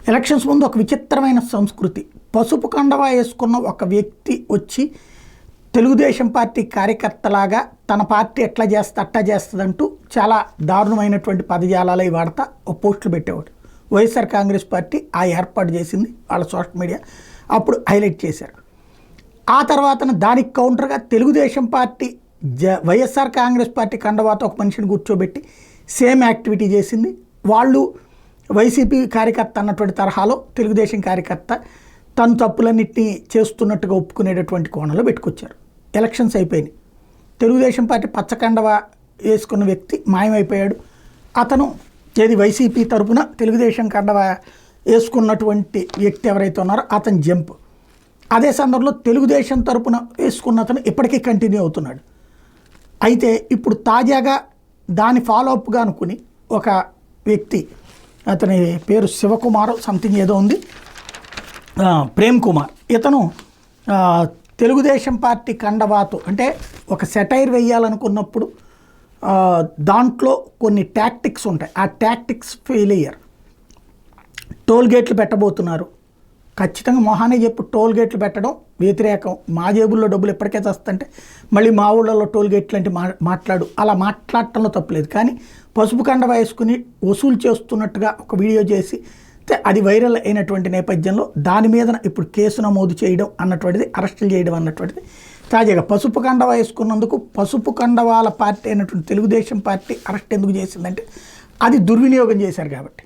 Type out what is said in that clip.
Elections ముందు ఒక విచిత్రమైన సంస్కృతి. పసుపు కండవా వేసుకున్న ఒక వ్యక్తి వచ్చి తెలుగుదేశం పార్టీ కార్యకర్తలాగా తన పార్టీ ఎట్లా చేస్తా అట్టా చేస్తుందంటూ చాలా దారుణమైనటువంటి పదజాలాలు వాడతా ఒక పోస్టులు పెట్టేవాడు. వైఎస్ఆర్ కాంగ్రెస్ పార్టీ ఆ ఏర్పాటు చేసింది వాళ్ళ సోషల్ మీడియా, అప్పుడు హైలైట్ చేశారు. ఆ తర్వాత దానికి కౌంటర్గా తెలుగుదేశం పార్టీ వైఎస్ఆర్ కాంగ్రెస్ పార్టీ కండవాతో ఒక మనిషిని కూర్చోబెట్టి సేమ్ యాక్టివిటీ చేసింది. వాళ్ళు వైసీపీ కార్యకర్త అన్నటువంటి తరహాలో తెలుగుదేశం కార్యకర్త తను తప్పులన్నింటినీ చేస్తున్నట్టుగా ఒప్పుకునేటటువంటి కోణంలో పెట్టుకొచ్చారు. ఎలక్షన్స్ అయిపోయినాయి. తెలుగుదేశం పార్టీ పచ్చకండవ వేసుకున్న వ్యక్తి మాయమైపోయాడు. అతను ఏది వైసీపీ తరపున తెలుగుదేశం కండవ వేసుకున్నటువంటి వ్యక్తి ఎవరైతే ఉన్నారో అతను జంప్. అదే సందర్భంలో తెలుగుదేశం తరపున వేసుకున్న అతను ఇప్పటికీ కంటిన్యూ అవుతున్నాడు. అయితే ఇప్పుడు తాజాగా దాని ఫాలోఅప్గా అనుకుని ఒక వ్యక్తి, అతని పేరు శివకుమార్ సంథింగ్ ఏదో ఉంది, ప్రేమ్ కుమార్, ఇతను తెలుగుదేశం పార్టీ కండవాతో అంటే ఒక సెటైర్ వేయాలనుకున్నప్పుడు దాంట్లో కొన్ని టాక్టిక్స్ ఉంటాయి. ఆ టాక్టిక్స్ ఫెయిల్ అయ్యారు. టోల్ గేట్లు పెట్టబోతున్నారు, ఖచ్చితంగా మొహానే చెప్పు టోల్ గేట్లు పెట్టడం వ్యతిరేకం, మా జేబుల్లో డబ్బులు ఎప్పటికే వస్తుంటే మళ్ళీ మా ఊళ్ళలో టోల్ గేట్లు అంటే మాట్లాడు, అలా మాట్లాడటంలో తప్పులేదు. కానీ పసుపు కండవ వేసుకుని వసూలు చేస్తున్నట్టుగా ఒక వీడియో చేసి అది వైరల్ అయినటువంటి నేపథ్యంలో దాని మీద ఇప్పుడు కేసు నమోదు చేయడం అన్నటువంటిది, అరెస్టులు చేయడం అన్నటువంటిది తాజాగా పసుపు కండవ వేసుకున్నందుకు పసుపు కండవాల పార్టీ అయినటువంటి తెలుగుదేశం పార్టీ అరెస్ట్ ఎందుకు చేసిందంటే అది దుర్వినియోగం చేశారు కాబట్టి.